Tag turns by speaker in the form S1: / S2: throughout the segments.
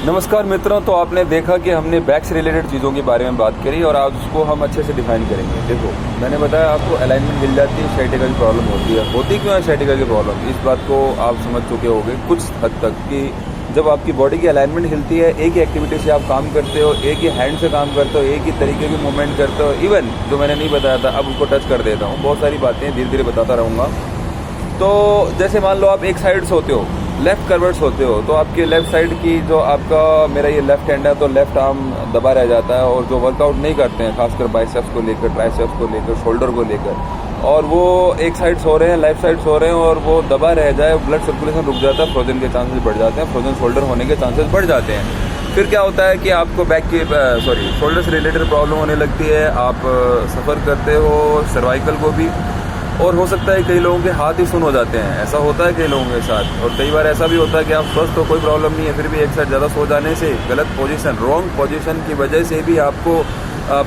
S1: नमस्कार मित्रों। तो आपने देखा कि हमने बैक से रिलेटेड चीज़ों के बारे में बात करी और आज उसको हम अच्छे से डिफाइन करेंगे। देखो, मैंने बताया आपको अलाइनमेंट मिल जाती है, sciatica की प्रॉब्लम होती है। होती क्यों है sciatica की प्रॉब्लम? इस बात को आप समझ चुके होंगे कुछ हद तक कि जब आपकी बॉडी की अलाइनमेंट हिलती है, एक ही एक्टिविटी से आप काम करते हो, एक ही हैंड से काम करते हो, एक ही तरीके की मूवमेंट करते हो। इवन जो मैंने नहीं बताया था अब उसको टच कर देता हूँ। बहुत सारी बातें धीरे धीरे बताता रहूँगा। तो जैसे मान लो आप एक साइड से होते हो, लेफ्ट कर्वर्ड्स होते हो, तो आपके लेफ्ट साइड की जो आपका मेरा ये लेफ्ट हैंड है तो लेफ्ट आर्म दबा रह जाता है। और जो वर्कआउट नहीं करते हैं, खासकर बाइसेप्स को लेकर, ट्राइसेप्स को लेकर, शोल्डर को लेकर, और वो एक साइड सो रहे हैं, लेफ्ट साइड सो रहे हैं और वो दबा रह जाए, ब्लड सर्कुलेशन रुक जाता है, फ्रोजन के चांसेस बढ़ जाते हैं, फ्रोजन शोल्डर होने के चांसेस बढ़ जाते हैं। फिर क्या होता है कि आपको बैक की शोल्डर से रिलेटेड प्रॉब्लम होने लगती है। आप सफ़र करते हो सर्वाइकल को भी, और हो सकता है कई लोगों के हाथ ही सुन हो जाते हैं। ऐसा होता है कई लोगों के साथ। और कई बार ऐसा भी होता है कि आप स्वस्थ हो, कोई प्रॉब्लम नहीं है, फिर भी एक साइड ज़्यादा सो जाने से, गलत पोजीशन, रॉन्ग पोजीशन की वजह से भी आपको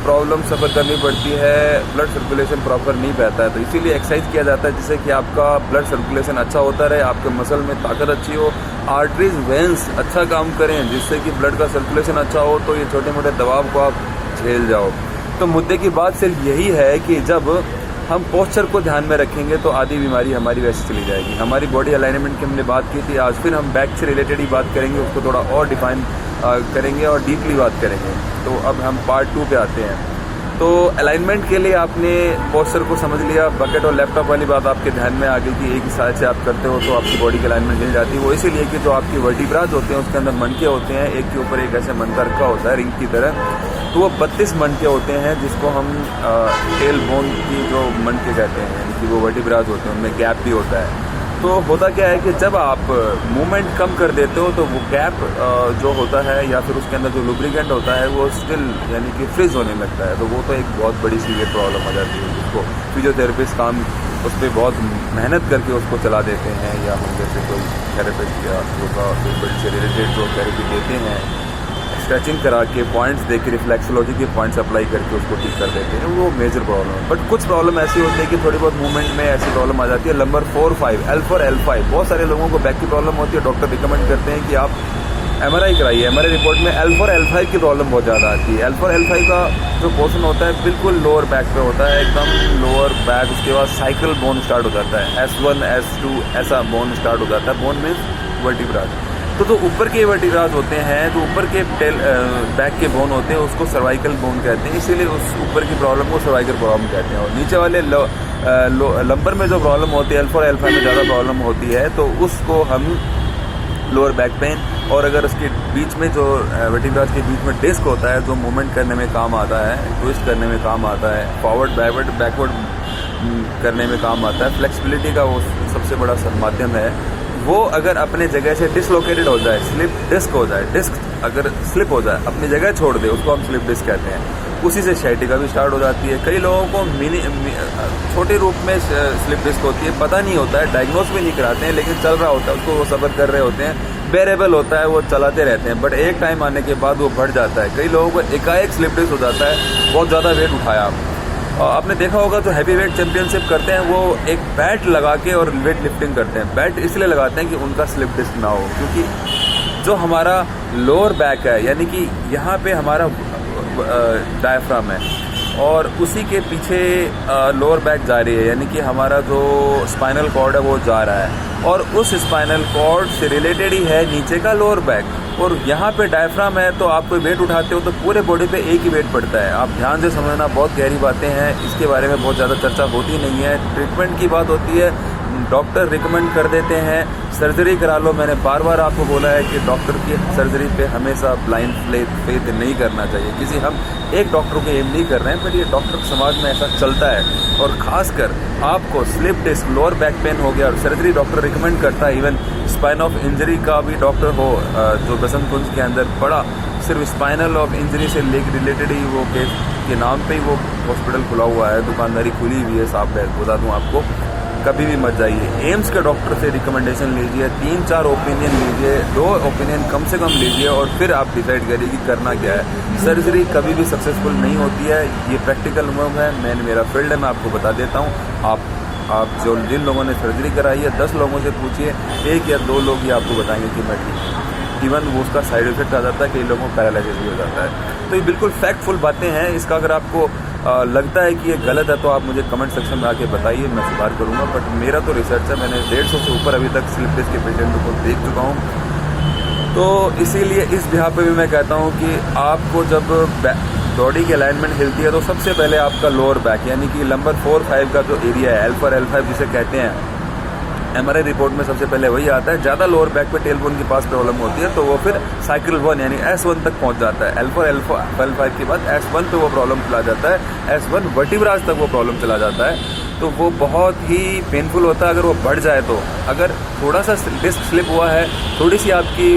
S1: प्रॉब्लम सफ़र करनी पड़ती है। ब्लड सर्कुलेशन प्रॉपर नहीं बहता है, तो इसीलिए एक्सरसाइज किया जाता है जिससे कि आपका ब्लड सर्कुलेशन अच्छा होता रहे, आपके मसल में ताकत अच्छी हो, आर्टरीज वेंस अच्छा काम करें जिससे कि ब्लड का सर्कुलेशन अच्छा हो, तो ये छोटे मोटे दबाव को आप झेल जाओ। तो मुद्दे की बात सिर्फ यही है कि जब हम पोस्चर को ध्यान में रखेंगे तो आधी बीमारी हमारी वैसे चली जाएगी। हमारी बॉडी अलाइनमेंट की हमने बात की थी, आज फिर हम बैक से रिलेटेड ही बात करेंगे, उसको थोड़ा और डिफाइन करेंगे और डीपली बात करेंगे। तो अब हम पार्ट 2 पे आते हैं। तो अलाइनमेंट के लिए आपने पोस्चर को समझ लिया, बकेट और लैपटॉप वाली बात आपके ध्यान में आ गई कि एक ही साइड से आप करते हो तो आपकी बॉडी की अलाइनमेंट हिल जाती है। वो इसीलिए कि जो आपकी वर्टिब्राज होते हैं उसके अंदर मनके होते हैं, एक के ऊपर एक ऐसे मनका रखा होता है रिंग की तरह, तो वो 32 मनके होते हैं जिसको हम टेल बोन की जो मनके कहते हैं, यानी कि वो वर्टिब्राज होते हैं, उनमें गैप भी होता है। तो होता क्या है कि जब आप मूवमेंट कम कर देते हो तो वो गैप जो होता है या फिर उसके अंदर जो लुब्रिकेंट होता है वो स्टिल यानी कि फ्रीज होने लगता है। तो वो तो एक बहुत बड़ी सीवियर प्रॉब्लम आ जाती है, जिसको फिजियोथेरेपिस्ट काम उस पर बहुत मेहनत करके उसको चला देते हैं, या हम जैसे कोई थेरेपिस्ट या योगा से रिलेटेड जो थेरेपी देते हैं, स्ट्रेचिंग करा के पॉइंट्स दे के, रिफ्लेक्सोलॉजी के पॉइंट्स अप्लाई करके उसको ठीक कर देते हैं। वो मेजर प्रॉब्लम है। बट कुछ प्रॉब्लम ऐसी होती है कि थोड़ी बहुत मूवमेंट में ऐसी प्रॉब्लम आ जाती है। नंबर 4, 5, L4, L5, बहुत सारे लोगों को बैक की प्रॉब्लम होती है। डॉक्टर रिकमेंड करते हैं कि आप MRI कराइए। MRI रिपोर्ट में L4, L5 की प्रॉब्लम बहुत ज़्यादा आती है। L4, L5 का जो पोर्शन होता है बिल्कुल लोअर बैक पे होता है, एकदम लोअर बैक। उसके बाद साइकिल बोन स्टार्ट हो जाता है, S1, S2 ऐसा बोन स्टार्ट हो जाता है। Bone means vertebrae. तो जो ऊपर के वर्टिब्राज होते हैं, जो ऊपर के बैक के बोन होते हैं, उसको सर्वाइकल बोन कहते हैं, इसीलिए उस ऊपर की प्रॉब्लम को सर्वाइकल प्रॉब्लम कहते हैं। और नीचे वाले लंबर में जो प्रॉब्लम होती है, L4, L5 में ज़्यादा प्रॉब्लम होती है, तो उसको हम लोअर बैक पेन, और अगर उसके बीच में जो वर्टिब्राज के बीच में डिस्क होता है जो मूवमेंट करने में काम आता है, ट्विस्ट करने में काम आता है, फॉरवर्ड बैकवर्ड करने में काम आता है, फ्लेक्सिबिलिटी का वो सबसे बड़ा माध्यम है, वो अगर अपने जगह से डिसलोकेटेड हो जाए, स्लिप डिस्क हो जाए, डिस्क अगर स्लिप हो जाए, अपनी जगह छोड़ दे, उसको हम स्लिप डिस्क कहते हैं। उसी से sciatica भी स्टार्ट हो जाती है। कई लोगों को छोटे रूप में स्लिप डिस्क होती है, पता नहीं होता है, डायग्नोस भी नहीं कराते हैं, लेकिन चल रहा होता है, उसको वो सफ़र कर रहे होते हैं, बेरेबल होता है, वो चलाते रहते हैं। बट एक टाइम आने के बाद वो बढ़ जाता है। कई लोगों को एकाएक स्लिप डिस्क हो जाता है, बहुत ज़्यादा वेट उठाया। आपने देखा होगा जो हैवी वेट चैंपियनशिप करते हैं वो एक बैट लगा के और वेट लिफ्टिंग करते हैं। बैट इसलिए लगाते हैं कि उनका स्लिप डिस्क ना हो, क्योंकि जो हमारा लोअर बैक है, यानी कि यहाँ पे हमारा डायफ्राम है और उसी के पीछे लोअर बैक जा रही है, यानी कि हमारा जो स्पाइनल कॉर्ड है वो जा रहा है, और उस स्पाइनल कॉर्ड से रिलेटेड ही है नीचे का लोअर बैक। और यहाँ पे डायफ्राम है, तो आप कोई वेट उठाते हो तो पूरे बॉडी पे एक ही वेट पड़ता है। आप ध्यान से समझना, बहुत गहरी बातें हैं, इसके बारे में बहुत ज़्यादा चर्चा होती नहीं है। ट्रीटमेंट की बात होती है, डॉक्टर रिकमेंड कर देते हैं सर्जरी करा लो। मैंने बार बार आपको बोला है कि डॉक्टर की सर्जरी पे हमेशा ब्लाइंड फेथ नहीं करना चाहिए। किसी हम एक डॉक्टर को एम नहीं कर रहे हैं, पर ये डॉक्टर समाज में ऐसा चलता है। और ख़ासकर आपको slip disc, lower back pain हो गया और सर्जरी डॉक्टर रिकमेंड करता है। इवन स्पाइन ऑफ इंजरी का भी डॉक्टर हो, जो बसंत कुंज के अंदर पड़ा, सिर्फ स्पाइनल ऑफ इंजरी से रिलेटेड ही वो केस के नाम पे ही वो हॉस्पिटल खुला हुआ है, दुकानदारी खुली हुई है। साफ बता दूँ आपको, कभी भी मत जाइए। एम्स के डॉक्टर से रिकमेंडेशन लीजिए, 3-4 ओपिनियन लीजिए, 2 ओपिनियन कम से कम लीजिए, और फिर आप डिसाइड करिए कि करना क्या है। सर्जरी कभी भी सक्सेसफुल नहीं होती है, ये प्रैक्टिकल अनुभव है, मेरा फील्ड है, मैं आपको बता देता हूँ। आप जिन लोगों ने सर्जरी कराई है, 10 लोगों से पूछिए, 1 या 2 लोग ही आपको बताएंगे कि मैं ठीक हूँ। इवन वो उसका साइड इफेक्ट आ जाता है, कई लोगों को पैरालिसिस भी हो जाता है। तो ये बिल्कुल फैक्टफुल बातें हैं। इसका अगर आपको लगता है कि ये गलत है तो आप मुझे कमेंट सेक्शन में आके बताइए, मैं सुधार करूँगा। बट मेरा तो रिसर्च है, मैंने 150 से ऊपर अभी तक स्लिप डिस्क के पेशेंटों को देख चुका हूँ। तो इसीलिए इस बिहार पे भी मैं कहता हूँ कि आपको जब बॉडी की अलाइनमेंट हिलती है तो सबसे पहले आपका लोअर बैक यानी कि नंबर 4-5 का जो एरिया है, L4 L5 जिसे कहते हैं, MRI रिपोर्ट में सबसे पहले वही आता है। ज़्यादा लोअर बैक पे टेल बोन के पास प्रॉब्लम होती है तो वो फिर साइकिल 1 यानी S1 तक पहुंच जाता है। L4 L5 के बाद S1 पे वो प्रॉब्लम चला जाता है, S1 वर्टिब्रास तक वो प्रॉब्लम चला जाता है। तो वो बहुत ही पेनफुल होता है अगर वो बढ़ जाए तो। अगर थोड़ा सा डिस्क स्लिप हुआ है, थोड़ी सी आपकी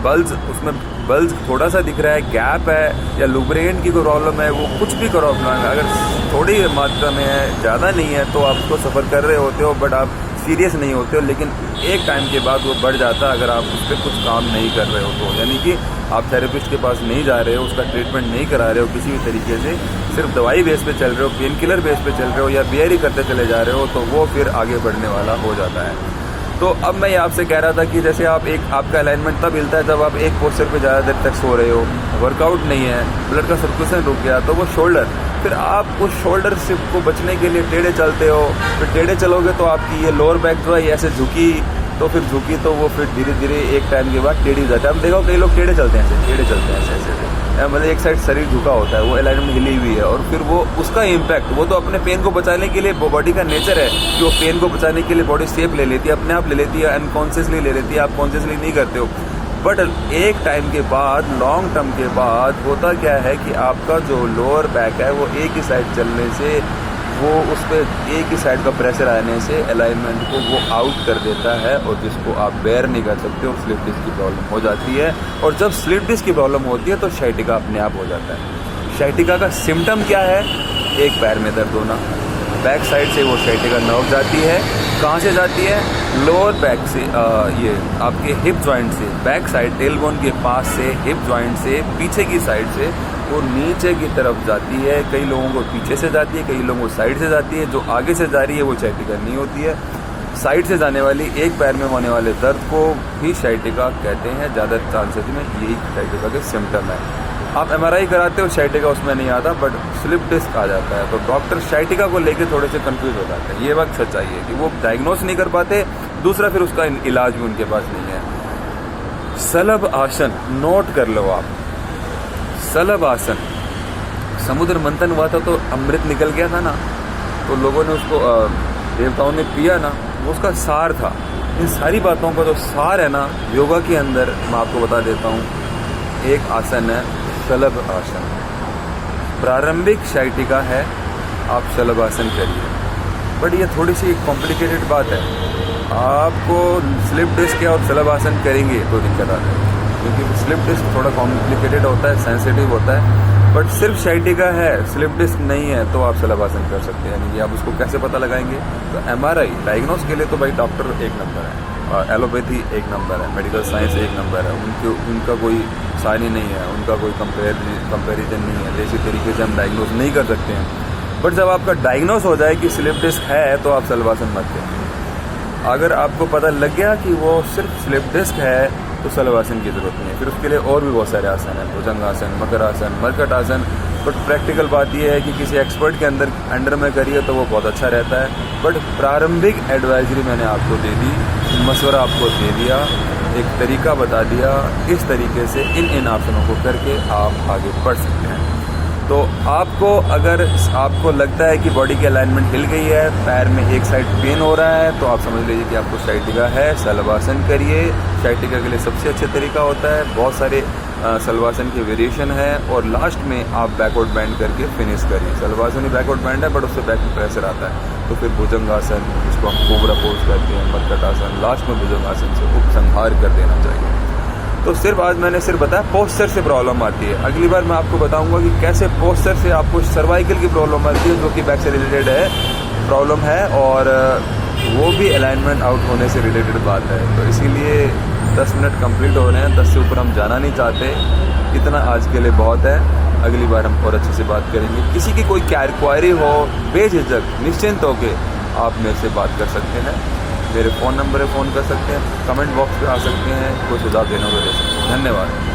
S1: बल्ज, उसमें बल्ज थोड़ा सा दिख रहा है, गैप है या लुब्रिकेंट की कोई प्रॉब्लम है, वो कुछ भी प्रॉब्लम है, अगर थोड़ी मात्रा में है, ज़्यादा नहीं है, तो आप उसको सफ़र कर रहे होते हो बट आप सीरियस नहीं होते हो। लेकिन एक टाइम के बाद वो बढ़ जाता है अगर आप उस पर कुछ काम नहीं कर रहे हो तो, यानी कि आप थेरेपिस्ट के पास नहीं जा रहे हो, उसका ट्रीटमेंट नहीं करा रहे हो किसी भी तरीके से, सिर्फ दवाई बेस पे चल रहे हो, पेन किलर बेस पे चल रहे हो या बीआरई करते चले जा रहे हो, तो वो फिर आगे बढ़ने वाला हो जाता है। तो अब मैं ये आपसे कह रहा था कि जैसे आपका अलाइनमेंट तब हिलता है जब आप एक पोस्चर पे ज़्यादा देर तक सो रहे हो, वर्कआउट नहीं है, ब्लड का सर्कुलेशन रुक गया, तो वो शोल्डर, फिर आप उस शोल्डर शिफ्ट को बचने के लिए टेढ़े चलते हो। फिर टेढ़े चलोगे तो आपकी ये लोअर बैक जो है ऐसे झुकी, तो फिर झुकी तो वो फिर धीरे धीरे एक टाइम के बाद टेढ़ी हो जाता है। अब देखो कई लोग टेढ़े चलते हैं, ऐसे टेढ़े चलते हैं, ऐसे मतलब एक साइड शरीर झुका होता है, वो अलाइनमेंट हिली हुई है, और फिर वो उसका इम्पैक्ट, वो तो अपने पेन को बचाने के लिए, बॉडी का नेचर है कि वो पेन को बचाने के लिए बॉडी शेप ले लेती है, अपने आप ले लेती है, अनकॉन्शियसली ले लेती है, आप कॉन्शियसली नहीं करते हो। बट एक टाइम के बाद, लॉन्ग टर्म के बाद होता क्या है कि आपका जो लोअर बैक है वो एक ही साइड चलने से, वो उस पर एक ही साइड का प्रेशर आने से अलाइनमेंट को वो आउट कर देता है, और जिसको आप बेयर नहीं कर सकते हो, स्लिप डिस्क की प्रॉब्लम हो जाती है। और जब स्लिप डिस्क की प्रॉब्लम होती है तो शाइटिका अपने आप हो जाता है। शाइटिका का सिम्टम क्या है? एक पैर में दर्द होना, बैक साइड से वो शाइटिका नर्व जाती है। कहाँ से जाती है? लोअर बैक से, ये आपके हिप जॉइंट से, बैक साइड टेल बोन के पास से, हिप जॉइंट से पीछे की साइड से वो नीचे की तरफ जाती है। कई लोगों को पीछे से जाती है, कई लोगों को साइड से जाती है। जो आगे से जा रही है वो शाइटिका नहीं होती है। साइड से जाने वाली एक पैर में होने वाले दर्द को भी शाइटिका कहते हैं। ज़्यादा चांसेस में यही शाइटिका के सिम्टम है। आप MRI कराते हो, शाइटिका उसमें नहीं आता, बट स्लिप डिस्क आ जाता है। तो डॉक्टर शाइटिका को लेके थोड़े से कंफ्यूज हो जाते हैं। ये बात सच्चाई है कि वो डायग्नोस नहीं कर पाते। दूसरा, फिर उसका इलाज भी उनके पास नहीं है। सलभ आसन नोट कर लो आप। सलभ आसन, समुद्र मंथन हुआ था तो अमृत निकल गया था ना, तो लोगों ने उसको, देवताओं ने पिया ना, वो उसका सार था। इन सारी बातों का जो सार है ना योगा के अंदर, मैं आपको बता देता हूँ। एक आसन है सलभ आसन। प्रारंभिक शाइटिका है, आप सलभ आसन करिए। बट ये थोड़ी सी कॉम्प्लिकेटेड बात है। आपको स्लिप डिस्क और सलभ आसन करेंगे तो दिक्कत आता है, क्योंकि स्लिप डिस्क थोड़ा कॉम्प्लिकेटेड होता है, सेंसिटिव होता है। बट सिर्फ शाइटिका है, स्लिप डिस्क नहीं है, तो आप सलभ आसन कर सकते हैं। यानी कि आप उसको कैसे पता लगाएंगे? तो MRI डायग्नोस के लिए तो भाई डॉक्टर एक नंबर है, और एलोपैथी एक नंबर है, मेडिकल साइंस एक नंबर है। उनका कोई सानी नहीं है, उनका कोई कंपेरिजन नहीं है। जैसे तरीके से हम डायग्नोस नहीं कर सकते हैं। बट जब आपका डायग्नोस हो जाए कि स्लिप डिस्क है तो आप सलभ आसन मत करें। अगर आपको पता लग गया कि वो सिर्फ स्लिप डिस्क है तो सलभ आसन की जरूरत नहीं है। फिर उसके लिए और भी बहुत सारे आसन हैं, भुजंगासन, मकरासन, मरकट आसन। बट प्रैक्टिकल बात यह है कि किसी एक्सपर्ट के अंडर में करिए तो वो बहुत अच्छा रहता है। बट प्रारंभिक एडवाइजरी मैंने आपको दे दी, मशवरा आपको दे दिया, एक तरीका बता दिया। इस तरीके से इन आसनों को करके आप आगे बढ़ सकते हैं। तो अगर आपको लगता है कि बॉडी की अलाइनमेंट हिल गई है, पैर में एक साइड पेन हो रहा है, तो आप समझ लीजिए कि आपको शाइटिका है। सलभ आसन करिए। शाइटिका के लिए सबसे अच्छा तरीका होता है, बहुत सारे सलभ आसन के वेरिएशन है, और लास्ट में आप बैकवर्ड बैंड करके फिनिश करिए। सलभ आसन ही बैकवर्ड बैंड है, बट उससे बैक में प्रेशर आता है। तो फिर भुजंगासन, जिसको हम कोबरा पोज करते हैं, मरकट आसन, लास्ट में भुजंगासन से उपसंहार कर देना चाहिए। तो आज मैंने सिर्फ बताया पोस्चर से प्रॉब्लम आती है। अगली बार मैं आपको बताऊंगा कि कैसे पोस्चर से आपको सर्वाइकल की प्रॉब्लम आती है, जो कि बैक से रिलेटेड है प्रॉब्लम है, और वो भी अलाइनमेंट आउट होने से रिलेटेड बात है। तो इसीलिए 10 मिनट कंप्लीट हो रहे हैं, 10 से ऊपर हम जाना नहीं चाहते। इतना आज के लिए बहुत है। अगली बार हम और अच्छे से बात करेंगे। किसी की कोई क्वायरी हो, बेझिझक निश्चिंत होकर आप मेरे से बात कर सकते हैं। मेरे फ़ोन नंबर पे फ़ोन कर सकते हैं, कमेंट बॉक्स पे आ सकते हैं, कोई सुझाव देना हो तो दे सकते हैं। धन्यवाद।